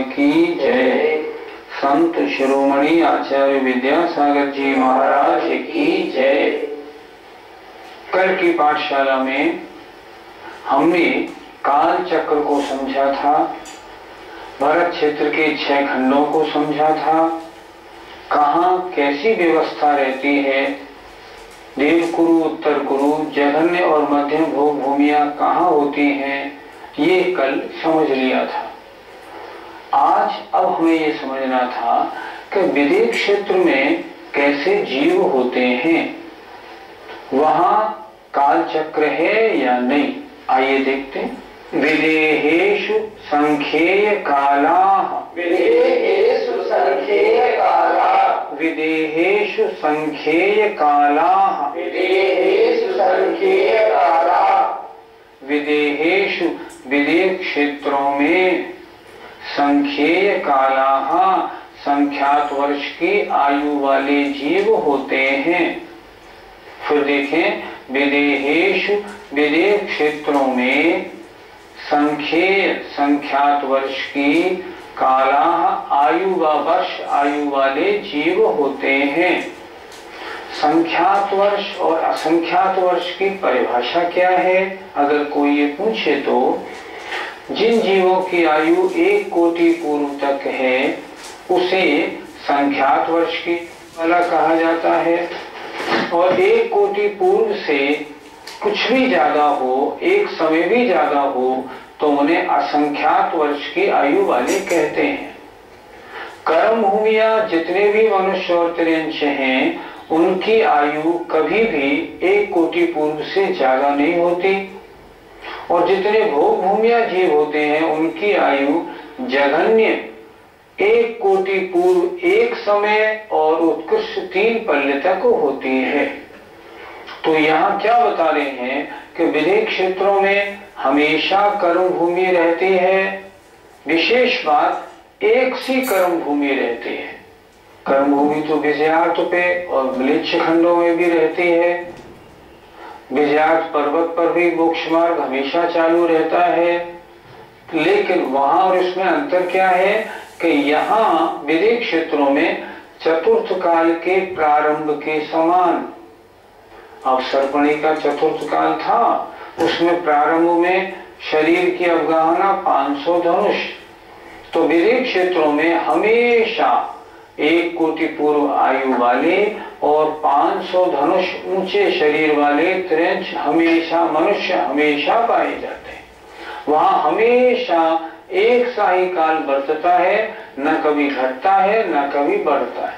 की जय। संत शिरोमणि आचार्य विद्यासागर जी महाराज की जय। कल की पाठशाला में हमने काल चक्र को समझा था, भरत क्षेत्र के 6 खंडों को समझा था, कहाँ कैसी व्यवस्था रहती है, देव कुरु, उत्तर कुरु, जघन्य और मध्यम भोग भूमियां कहाँ होती हैं, ये कल समझ लिया था। आज अब हमें ये समझना था कि विदेह क्षेत्र में कैसे जीव होते हैं, वहां काल चक्र है या नहीं। आइए देखते हैं। विदेहेषु संख्येय कालाः, विदेहेषु संख्येय कालाः, विदेहेषु संख्येय कालाः, विदेहेषु संख्येय कालाः, विदेहेषु विदेह क्षेत्रों में संख्येय कालाः संख्यात वर्ष की आयु वाले जीव होते हैं। फिर देखें, विदेहेषु विदेह क्षेत्रों में संख्येय संख्यात वर्ष की कालाः आयु व वर्ष आयु वाले जीव होते हैं। संख्यात वर्ष और असंख्यात वर्ष की परिभाषा क्या है, अगर कोई ये पूछे तो जिन जीवों की आयु 1 कोटि पूर्व तक है उसे संख्यात वर्ष की वाला कहा जाता है, और 1 कोटि पूर्व से कुछ भी ज्यादा हो, एक समय भी ज्यादा हो, तो उन्हें असंख्यात वर्ष की आयु वाले कहते हैं। कर्म भूमिया जितने भी मनुष्य और तिर्यंश हैं उनकी आयु कभी भी 1 कोटि पूर्व से ज्यादा नहीं होती, और जितने भोग भूमिया जीव होते हैं उनकी आयु जघन्य 1 कोटि पूर्व एक समय और उत्कृष्ट 3 पल्ले तक होती है। तो यहाँ क्या बता रहे हैं कि विदेह क्षेत्रों में हमेशा कर्म भूमि रहती है। विशेष बात, एक सी कर्म भूमि रहती है। कर्म भूमि तो विजयार्थ पे और म्लेच्छ खंडों में भी रहती है। विजयार्थ पर्वत पर भी मोक्ष मार्ग हमेशा चालू रहता है, लेकिन वहां और इसमें अंतर क्या है कि यहाँ विदेह क्षेत्रों में चतुर्थ काल के प्रारंभ के समान, अब सर्पणी का चतुर्थ काल था, उसमें प्रारंभ में शरीर की अवगाहना 500 धनुष, तो विदेह क्षेत्रों में हमेशा 1 कोटि पूर्व आयु वाले और 500 धनुष ऊंचे शरीर वाले तिर्यंश हमेशा मनुष्य हमेशा पाए जाते हैं। वहां हमेशा एक सा ही काल बरतता है, न कभी घटता है न कभी बढ़ता है।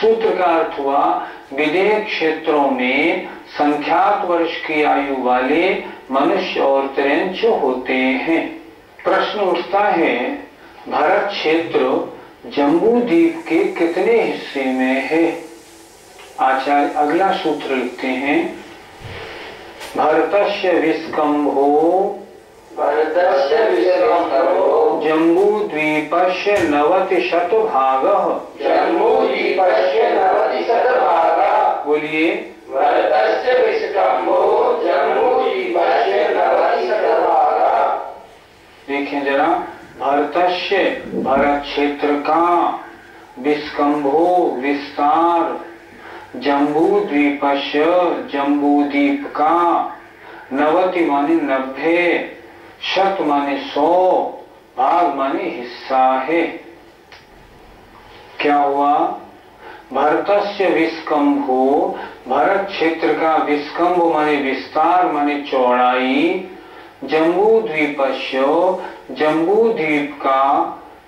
सूत्र का अर्थ हुआ, विदेह क्षेत्रों में संख्यात वर्ष की आयु वाले मनुष्य और तिर्यंश होते हैं। प्रश्न उठता है, भरत क्षेत्र जम्बू द्वीप के कितने हिस्से में है? आचार्य अगला सूत्र लिखते हैं, भरतस्य विस्कंभो, भरतस्य विस्कंभो, जम्बूद्वीपस्य 90 भागः, जम्बूद्वीपस्य 90 भागः। बोलिए, भरतस्य विस्कंभो, जम्बूद्वीपस्य 90 भागः। देखें जरा, भरतस्य भरत क्षेत्र का, विस्कंभो विस्तार, जम्बूद्वीपस्य जम्बूद्वीप का, 90 माने 90, शत माने 100, भाग माने हिस्सा है। क्या हुआ? भरतस्य विस्कंभो, भरत क्षेत्र का विस्कंभ माने विस्तार माने चौड़ाई, जम्बूद्वीपस्य जम्बूद्वीप का,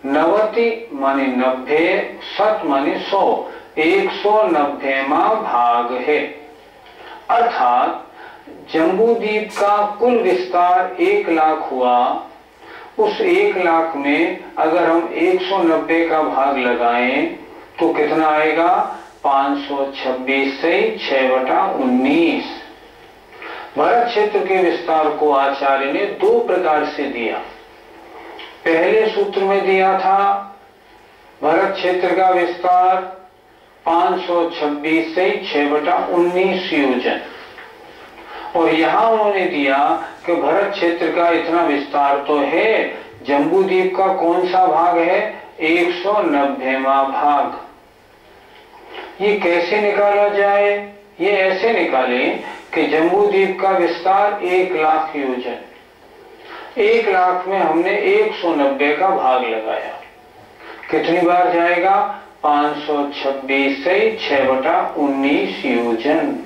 90 माने 90, शत माने 100, 190वां भाग है। अर्थात जम्बूद्वीप का कुल विस्तार 1 लाख हुआ, उस 1 लाख में अगर हम 190 का भाग लगाएं तो कितना आएगा? 526 से 6/19। भरत क्षेत्र के विस्तार को आचार्य ने 2 प्रकार से दिया। पहले सूत्र में दिया था भरत क्षेत्र का विस्तार 526 से 6/19 योजन, और यहां उन्होंने दिया कि भरत क्षेत्र का इतना विस्तार तो है जम्बूद्वीप का कौन सा भाग है? 190वां भाग। ये कैसे निकाला जाए? ये ऐसे निकालें कि जम्बूद्वीप का विस्तार 1,00,000 योजन, 1,00,000 में हमने 190 का भाग लगाया, कितनी बार जाएगा? 526 से 6/19 योजन।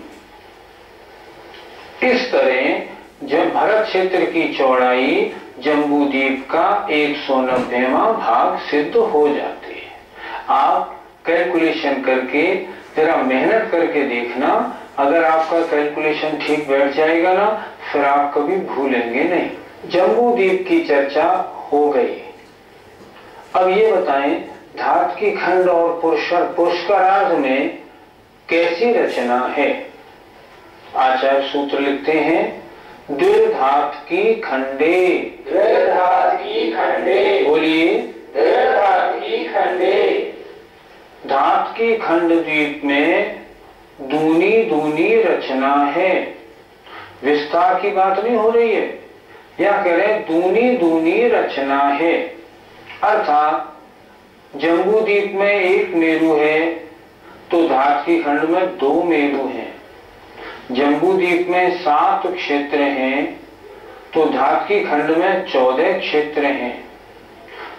इस तरह जब भारत क्षेत्र की चौड़ाई जम्बूद्वीप का 190वां भाग सिद्ध हो जाती है। आप कैलकुलेशन करके जरा मेहनत करके देखना, अगर आपका कैलकुलेशन ठीक बैठ जाएगा ना, फिर आप कभी भूलेंगे नहीं। जम्बूद्वीप की चर्चा हो गई। अब ये बताएं, धात की खंड और पुष्करार्ध में कैसी रचना है? आचार्य सूत्र लिखते हैं, द्विधात की खंडे। द्विधात की खंडे। बोलिए, द्विधात की खंडे। धात की खंड द्वीप में दूनी दूनी रचना है। विस्तार की बात नहीं हो रही है, या कह रहे हैं दूनी दूनी रचना है। अर्थात जम्बूद्वीप में 1 मेरु है तो धात की खंड में 2 मेरु हैं। जम्बूद्वीप में 7 क्षेत्र हैं तो धात की खंड में 14 क्षेत्र हैं।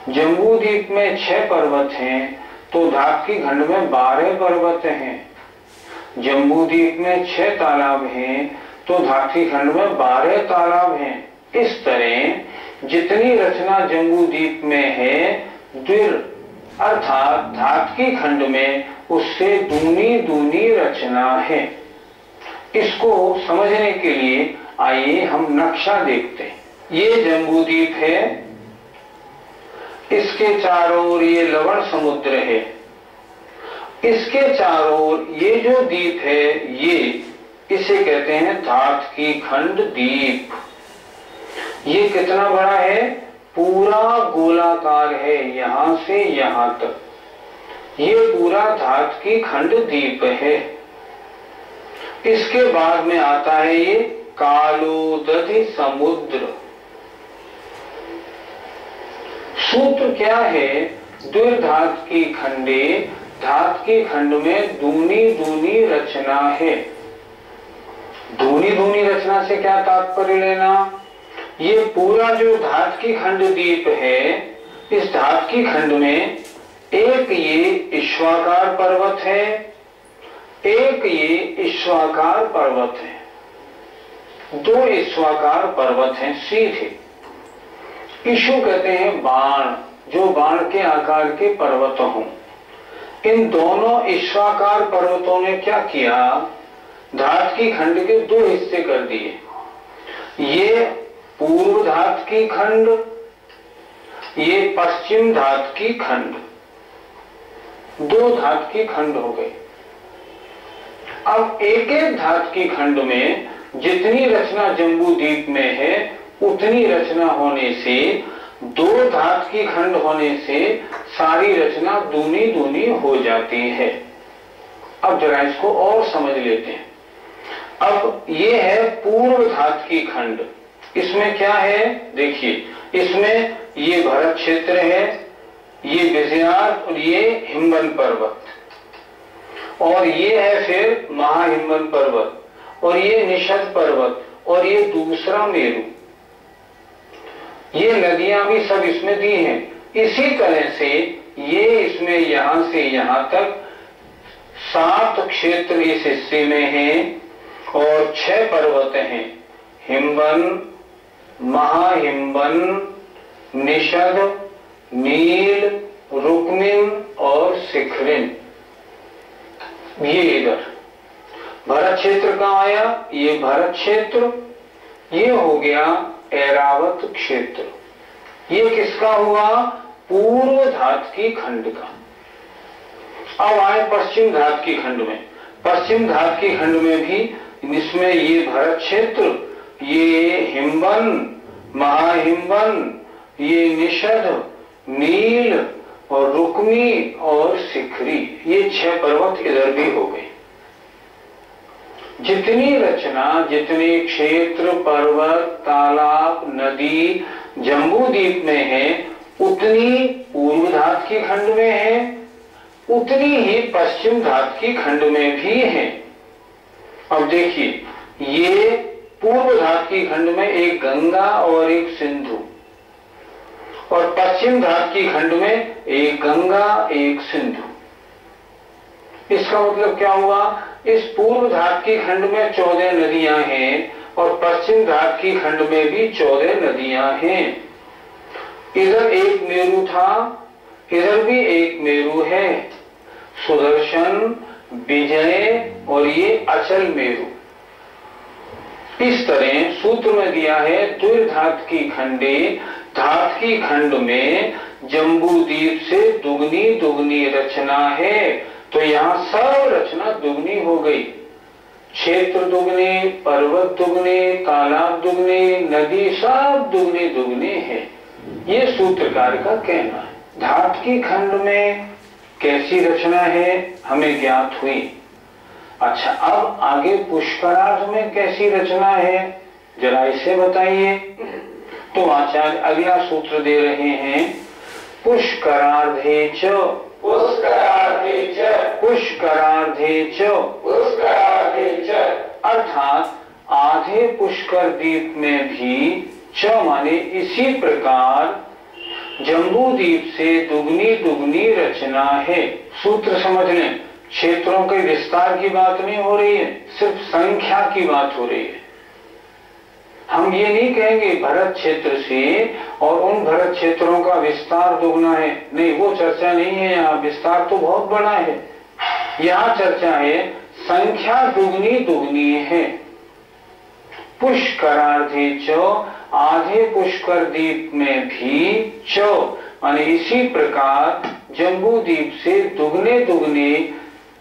जम्बूद्वीप में 6 पर्वत हैं तो धात की खंड में 12 पर्वत हैं। जम्बूद्वीप में 6 तालाब हैं तो धात की खंड में 12 तालाब हैं। इस तरह जितनी रचना जम्बूद्वीप में है, द्विर अर्थात धात की खंड में उससे दूनी दूनी रचना है। इसको समझने के लिए आइए हम नक्शा देखते हैं। ये जम्बूद्वीप है, इसके चारों ओर ये लवण समुद्र है, इसके चारों ओर ये जो द्वीप है ये इसे कहते हैं धात की खंड द्वीप। ये कितना बड़ा है? पूरा गोलाकार है, यहां से यहां तक ये पूरा धात की खंड द्वीप है। इसके बाद में आता है ये कालोदधि समुद्र। सूत्र क्या है? द्विधात की खंडे, धात की खंड में दूनी दूनी रचना है। दूनी दूनी रचना से क्या तात्पर्य लेना? ये पूरा जो धात की खंड द्वीप है, इस धात की खंड में एक ये ईश्वाकार पर्वत है, एक ये ईश्वाकार पर्वत है, 2 ईश्वाकार पर्वत हैं सीधे। ईशु कहते हैं बाण, जो बाण के आकार के पर्वत हों। इन दोनों ईश्वाकार पर्वतों ने क्या किया? धात की खंड के 2 हिस्से कर दिए। ये पूर्व धात की खंड, ये पश्चिम धात की खंड, 2 धात की खंड हो गई। अब एक एक धात की खंड में जितनी रचना जम्बूद्वीप में है उतनी रचना होने से, 2 धात की खंड होने से सारी रचना दूनी दूनी हो जाती है। अब जरा इसको और समझ लेते हैं। अब ये है पूर्व धात की खंड। इसमें क्या है? देखिए, इसमें ये भरत क्षेत्र है, ये विजयार्क और ये हिमवन पर्वत, और ये है फिर महाहिमवन पर्वत, और ये निषद पर्वत, और ये दूसरा मेरु। ये नदियां भी सब इसमें दी हैं। इसी तरह से ये इसमें यहां से यहां तक 7 क्षेत्र इस हिस्से में हैं और 6 पर्वत हैं, हिमवन, महाहिमवन, निषद, नील, रुक्मिन और शिखरिन। ये इधर भरत क्षेत्र कहाँ आया? ये भरत क्षेत्र। ये हो गया ऐरावत क्षेत्र। ये किसका हुआ? पूर्व धात की खंड का। अब आए पश्चिम धात की खंड में। पश्चिम धात की खंड में भी इसमें ये भरत क्षेत्र, ये हिमवन, महाहिमवन, ये निषद, नील और रुक्मी और शिखरी, ये 6 पर्वत इधर भी हो गए। जितनी रचना, जितने क्षेत्र, पर्वत, तालाब, नदी जम्बू द्वीप में है उतनी पूर्व धात की खंड में है, उतनी ही पश्चिम धात की खंड में भी है। अब देखिए, ये पूर्व धात की खंड में एक गंगा और एक सिंधु, और पश्चिम धात की खंड में एक गंगा एक सिंधु। इसका मतलब क्या हुआ? इस पूर्व धात की खंड में 14 नदियां हैं और पश्चिम धात की खंड में भी 14 नदियां हैं। इधर एक मेरु था, इधर भी एक मेरु है, सुदर्शन, विजय और ये अचल मेरु। इस तरह सूत्र में दिया है द्विधात की खंडे, धात की खंड में जम्बू द्वीप से दुगनी दुगनी रचना है। तो यहाँ सब रचना दुगनी हो गई, क्षेत्र दुगने, पर्वत दुगने, तालाब दुगने, नदी सब दुगने दुगने है। ये सूत्रकार का कहना है। धात की खंड में कैसी रचना है हमें ज्ञात हुई। अच्छा, अब आगे पुष्करार्ध में कैसी रचना है जरा इसे बताइए। तो आचार्य अगला सूत्र दे रहे हैं, पुष्करार्धे च, पुष्करार्धे च, पुष्करार्धे च, पुष्करार्धे च, अर्थात आधे पुष्कर द्वीप में भी च माने इसी प्रकार जम्बू द्वीप से दुगनी दुगनी रचना है। सूत्र समझ लें, क्षेत्रों के विस्तार की बात नहीं हो रही है, सिर्फ संख्या की बात हो रही है। हम ये नहीं कहेंगे भरत क्षेत्र से और उन भरत क्षेत्रों का विस्तार दुगना है, नहीं, वो चर्चा नहीं है यहाँ। विस्तार तो बहुत बड़ा है, यहाँ चर्चा है संख्या दुगनी दुगनी है। पुष्करार्धे च, आधे पुष्कर द्वीप में भी च माने इसी प्रकार जम्बू द्वीप से दुगने दुगने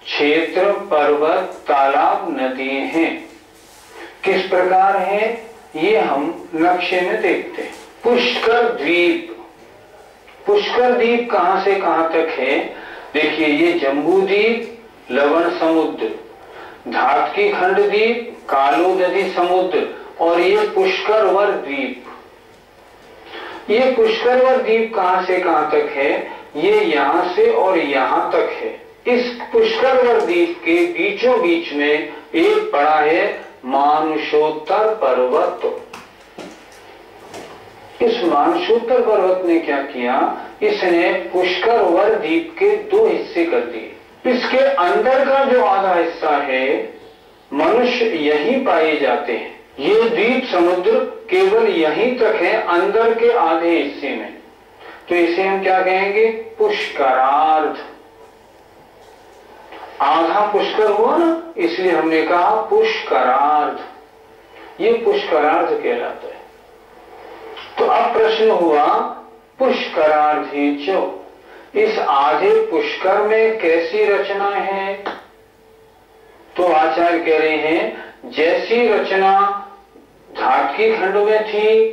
क्षेत्र, पर्वत, तालाब, नदी हैं। किस प्रकार है ये हम नक्शे में देखते हैं। पुष्कर द्वीप, पुष्कर द्वीप कहां से कहां तक है? देखिए, ये जम्बू द्वीप, लवण समुद्र, धात की खंड द्वीप, कालो नदी समुद्र, और ये पुष्करवर द्वीप। ये पुष्करवर द्वीप कहां से कहां तक है? ये यहां से और यहां तक है। इस पुष्करवर द्वीप के बीचों बीच में एक पड़ा है मानुषोत्तर पर्वत। इस मानुषोत्तर पर्वत ने क्या किया? इसने पुष्करवर द्वीप के 2 हिस्से कर दिए। इसके अंदर का जो आधा हिस्सा है, मनुष्य यहीं पाए जाते हैं। ये द्वीप समुद्र केवल यहीं तक है, अंदर के आधे हिस्से में। तो इसे हम क्या कहेंगे? पुष्करार्ध। आधा पुष्कर हुआ ना, इसलिए हमने कहा पुष्करार्ध। ये पुष्करार्ध कहलाता है। तो अब प्रश्न हुआ पुष्करार्धे च, इस आधे पुष्कर में कैसी रचना है? तो आचार्य कह रहे हैं जैसी रचना धात की खंड में थी,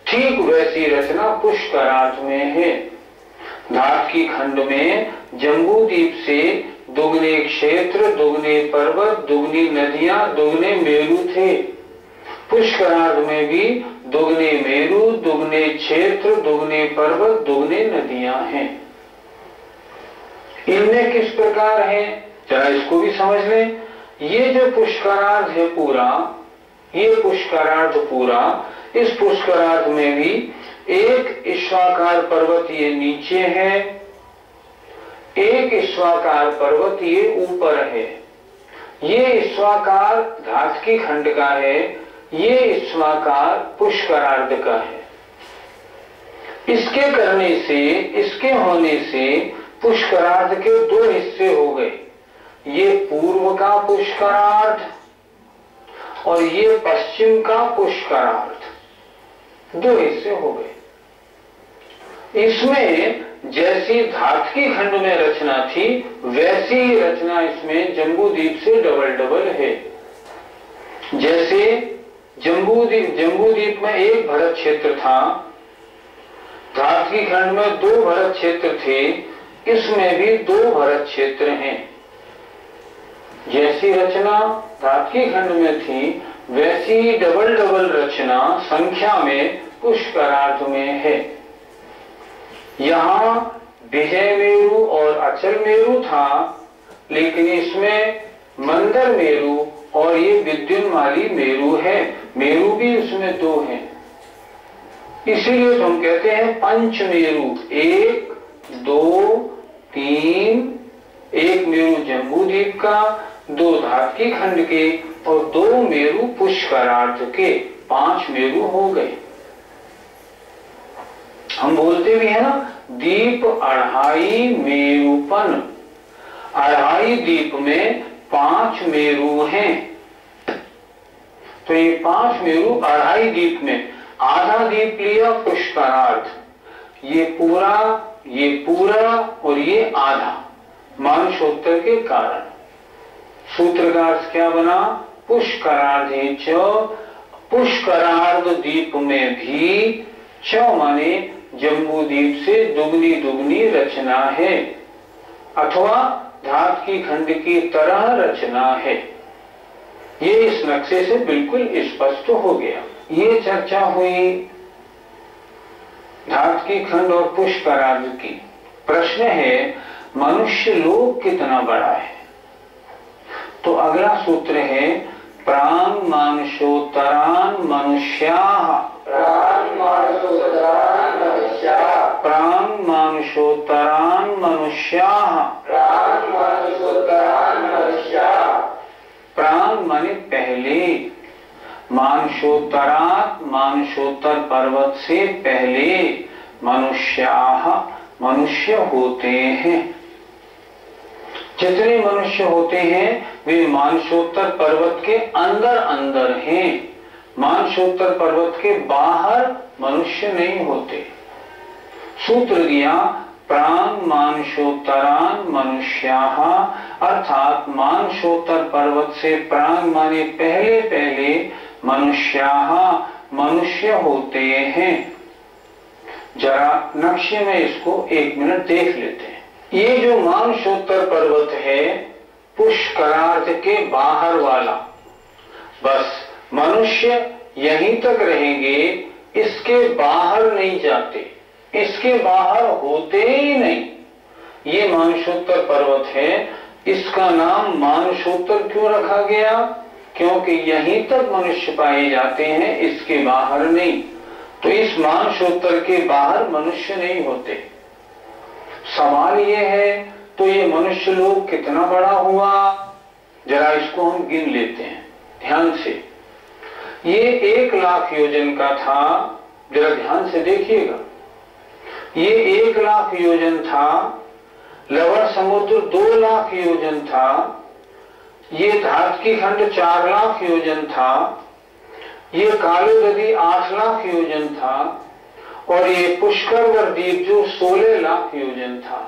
ठीक वैसी रचना पुष्करार्ध में है। धात की खंड में जम्बू द्वीप से दुगने क्षेत्र, दुगने पर्वत, दुगनी नदियां, दुगने मेरु थे। पुष्करार्ध में भी दुगने मेरु, दुगने क्षेत्र, दुगने पर्वत, दुगने नदियां हैं। इनमें किस प्रकार है जरा इसको भी समझ लें। ये जो पुष्करार्ध है पूरा, ये पुष्करार्ध पूरा, इस पुष्करार्ध में भी एक ईश्वाकार पर्वत ये नीचे है, एक ईश्वाकार पर्वत ये ऊपर है। ये ईश्वाकार धात की खंड का है, ये ईश्वाकार पुष्करार्ध का है। इसके करने से, इसके होने से पुष्करार्ध के 2 हिस्से हो गए। ये पूर्व का पुष्करार्ध और ये पश्चिम का पुष्करार्ध, 2 हिस्से हो गए। इसमें जैसी धात की खंड में रचना थी वैसी ही रचना इसमें जम्बू द्वीप से डबल डबल है। जैसे जम्बू द्वीप में एक भरत क्षेत्र था, धात की खंड में 2 भरत क्षेत्र थे, इसमें भी 2 भरत क्षेत्र हैं। जैसी रचना धात की खंड में थी वैसी डबल डबल रचना संख्या में पुष्करार्ध में है। यहाँ विजय मेरु और अचल मेरु था, लेकिन इसमें मंदर मेरु और ये विद्युन्माली मेरु है। मेरु भी उसमें दो हैं, इसीलिए तो हम कहते हैं पंच मेरु। 1 2 3, एक मेरु जम्बू द्वीप का, 2 धातकी खंड के और 2 मेरु पुष्करार्ध के, 5 मेरु हो गए। हम बोलते भी है ना, दीप अढ़ाई मेरुपन। अढ़ाई दीप में 5 मेरु हैं, तो ये 5 मेरु अढ़ाई दीप में, आधा दीप लिया पुष्करार्ध, ये पूरा और ये आधा, मानुषोत्तर के कारण। सूत्र का अर्थ क्या बना? पुष्करार्धे च, पुष्करार्ध दीप में भी, च माने जम्बू द्वीप से दुगनी दुगनी रचना है, अथवा धात की खंड की तरह रचना है। ये इस नक्शे से बिल्कुल स्पष्ट हो गया। ये चर्चा हुई धात की खंड और पुष्करार्ध की। प्रश्न है, मनुष्य लोक कितना बड़ा है? तो अगला सूत्र है, प्राण मानुषोत्तरान मनुष्याः, प्राण मानुषोत्तरान मनुष्याः, प्राण मानुषोत्तरान मनुष्याः। प्राण मानुषोत्तरान मनुष्याः। प्राण माने पहले, मानुषोत्तरात मानुषोत्तर पर्वत से पहले मनुष्याः, मनुष्य होते हैं। जितने मनुष्य होते हैं वे मानसोत्तर पर्वत के अंदर अंदर हैं, मानसोत्तर पर्वत के बाहर मनुष्य नहीं होते। सूत्र दिया, प्राण मानसोत्तरान मनुष्याः, अर्थात मानसोत्तर पर्वत से प्राण माने पहले पहले मनुष्याः, मनुष्य होते हैं। जरा नक्शे में इसको 1 मिनट देख लेते हैं। ये जो मानसोत्तर पर्वत है पुष्करार्ध के बाहर वाला, बस मनुष्य यहीं तक रहेंगे, इसके बाहर नहीं जाते, इसके बाहर होते ही नहीं। ये मानसोत्तर पर्वत है, इसका नाम मानसोत्तर क्यों रखा गया? क्योंकि यहीं तक मनुष्य पाए जाते हैं, इसके बाहर नहीं। तो इस मानसोत्तर के बाहर मनुष्य नहीं होते। सवाल ये है, तो ये मनुष्य लोक कितना बड़ा हुआ? जरा इसको हम गिन लेते हैं ध्यान से। ये 1 लाख योजन का था, जरा ध्यान से देखिएगा। ये 1 लाख योजन था, लवण समुद्र 2 लाख योजन था, ये धातकी खंड 4 लाख योजन था, ये काली नदी 8 लाख योजन था, और ये पुष्करवर द्वीप जो 16 लाख योजन था।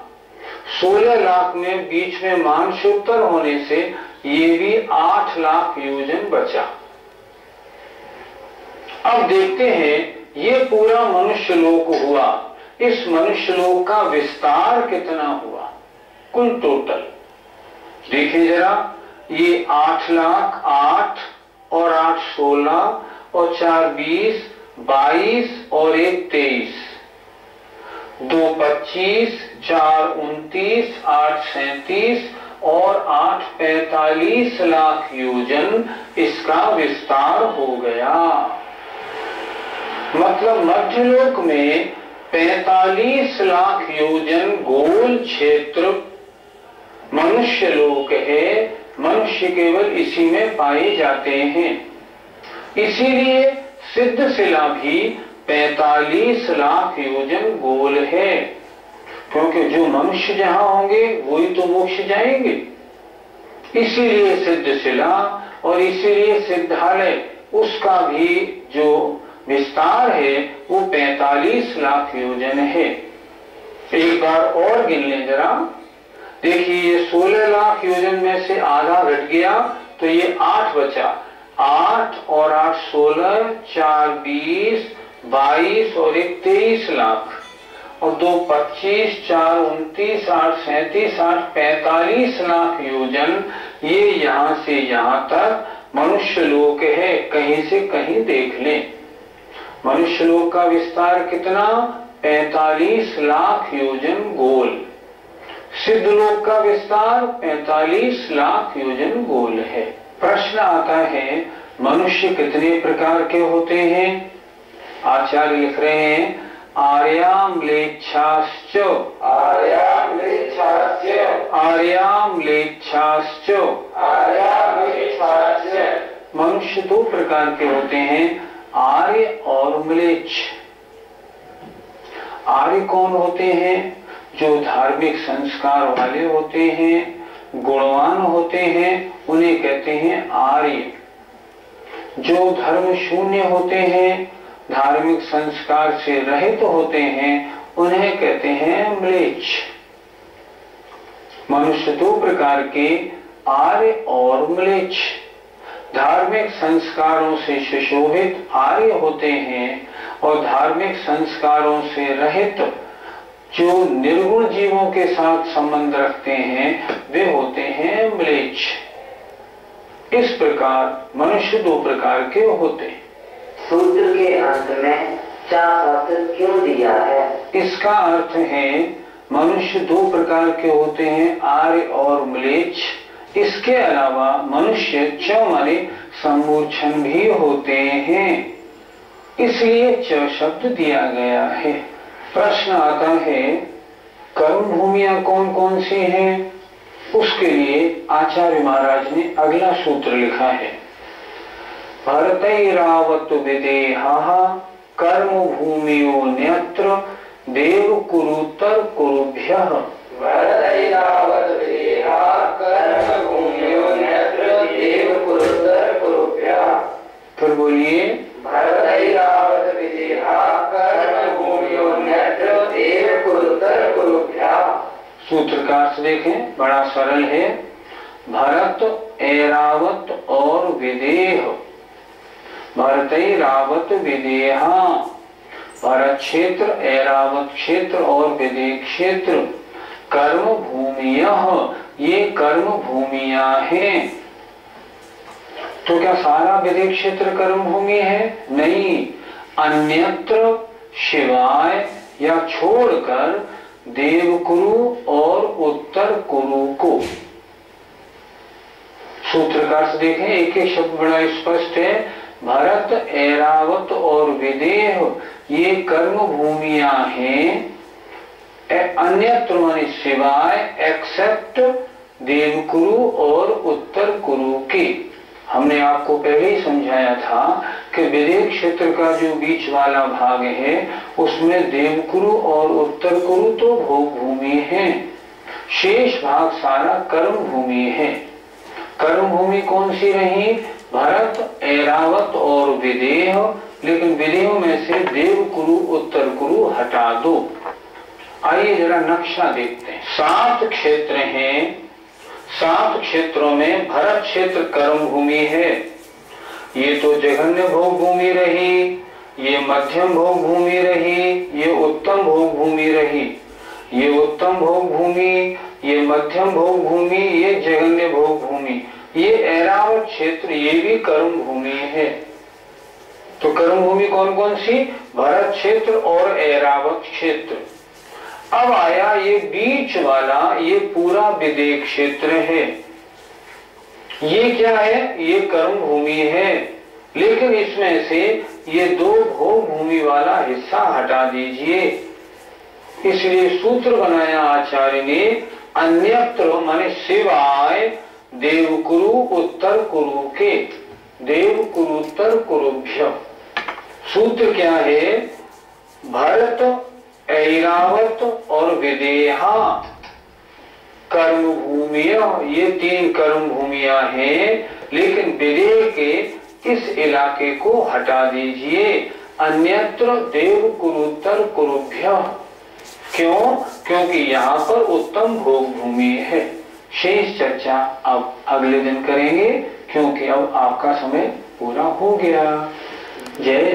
16 लाख में बीच में मानसोत्तर होने से ये भी 8 लाख योजन बचा। अब देखते हैं, ये पूरा मनुष्य लोक हुआ, इस मनुष्य लोक का विस्तार कितना हुआ कुल टोटल? देखिए जरा, ये 8 लाख 8 और 8 16 और 4 20, 22 और 1 23, 2 25, 4 29, 8 37 और 8 45 लाख योजन इसका विस्तार हो गया। मतलब मध्यलोक में 45 लाख योजन गोल क्षेत्र मनुष्य लोक है, मनुष्य केवल इसी में पाए जाते हैं। इसीलिए सिद्ध शिला भी 45 लाख योजन गोल है, क्योंकि जो मनुष्य जहां होंगे वही तो मोक्ष जाएंगे। इसीलिए सिद्ध शिला और इसीलिए सिद्धालय, उसका भी जो विस्तार है वो 45 लाख योजन है। एक बार और गिन लें जरा। देखिए, ये 16 लाख योजन में से आधा घट गया तो ये 8 बचा। 8 और 8 16, 4 20, 22 और 1 23 लाख, और 2 25, 4 29, 8 37, 8 45 लाख योजन ये यहां से यहां तक मनुष्य लोक है। कहीं से कहीं देख लें। मनुष्य लोक का विस्तार कितना? 45 लाख योजन गोल। सिद्ध लोक का विस्तार 45 लाख योजन गोल है। प्रश्न आता है मनुष्य कितने प्रकार के होते हैं? आचार्य लिख रहे हैं आर्याम्लेच्छाश्च आर्याम्लेच्छाश्च आर्याम्लेच्छाश्च आर्याम्लेच्छाश्च। मनुष्य 2 प्रकार के होते हैं, आर्य और म्लेच्छ। आर्य कौन होते हैं? जो धार्मिक संस्कार वाले होते हैं, गुणवान होते हैं, उन्हें कहते हैं आर्य। जो धर्म शून्य होते हैं, धार्मिक संस्कार से रहित होते हैं, उन्हें कहते हैं म्लेच्छ। मनुष्य 2 प्रकार के, आर्य और म्लेच्छ। धार्मिक संस्कारों से सुशोभित आर्य होते हैं और धार्मिक संस्कारों से रहित जो निर्गुण जीवों के साथ संबंध रखते हैं वे होते हैं म्लेच्छ। इस प्रकार मनुष्य 2 प्रकार के होते हैं। सूत्र के अंत में 4 शब्द क्यों दिया है? इसका अर्थ है मनुष्य 2 प्रकार के होते हैं, आर्य और म्लेच्छ। इसके अलावा मनुष्य च माने समूर्छन भी होते हैं, इसलिए च शब्द दिया गया है। प्रश्न आता है कर्म भूमियां कौन कौन सी हैं? उसके लिए आचार्य महाराज ने अगला सूत्र लिखा है भरतैरावत विदेहाः कर्म भूमियो न्यत्र देव कुरुतर कुरुभ्यः। भरतैरावत विदेहाः कर्म भूमियो न्यत्र देव कुरुतर कुरुभ्यः। फिर बोलिए भरतैरावत विदेहाः कर्म भूमियो न्यत्र देव कुरुतर कुरुभ्यः। सूत्र का अर्थ देखें, बड़ा सरल है। भरत, ऐरावत और विदेह। भरतैरावत विदेहा, भरत क्षेत्र, ऐरावत क्षेत्र और विदेह क्षेत्र कर्म भूमियः, ये कर्म भूमियां हैं। तो क्या सारा विदेह क्षेत्र कर्म भूमि है? नहीं, अन्यत्र शिवाय या छोड़कर देवकुरु और उत्तर कुरु को। सूत्र का अर्थ देखें, एक एक शब्द बड़ा स्पष्ट है। भरत, ऐरावत और विदेह ये कर्म भूमियां हैं, अन्यत्र माने शिवाय, एक्सेप्ट देवकुरु और उत्तर कुरु के। हमने आपको पहले ही समझाया था कि विदेह क्षेत्र का जो बीच वाला भाग है उसमें देवकुरु और उत्तर कुरु तो भोग भूमि है, शेष भाग सारा कर्म भूमि है। कर्म भूमि कौन सी रही? भरत, ऐरावत और विदेह। लेकिन विदेह में से देवकुरु, उत्तर कुरु हटा दो। आइए जरा नक्शा देखते हैं। 7 क्षेत्र हैं। 7 क्षेत्रों में भरत क्षेत्र कर्म भूमि है। ये तो जघन्य भोग भूमि रही, ये मध्यम भोग भूमि रही, ये उत्तम भोग भूमि रही। ये उत्तम भोग भूमि, ये मध्यम भोग भूमि, ये जघन्य भोग भूमि। ये ऐरावत क्षेत्र ये भी कर्म भूमि है। तो कर्म भूमि कौन कौन सी? भरत क्षेत्र और ऐरावत क्षेत्र। अब आया ये बीच वाला, ये पूरा विदेह क्षेत्र है। ये क्या है? ये कर्म भूमि है। लेकिन इसमें से ये 2 भोग भूमि वाला हिस्सा हटा दीजिए। इसलिए सूत्र बनाया आचार्य ने अन्यत्र माने सिवाय देवकुरु उत्तर कुरु के, देवकुरुत्तर कुरुभ्य। सूत्र क्या है? भरत, ऐरावत और विदेहा कर्म भूमियां, ये 3 कर्म भूमियां हैं। लेकिन विदेह के इस इलाके को हटा दीजिए। अन्यत्र देवकुरुत्तर कुरुभ्य। क्यों? क्योंकि यहाँ पर उत्तम भोग भूमि है। शेष चर्चा अब अगले दिन करेंगे, क्योंकि अब आपका समय पूरा हो गया। जय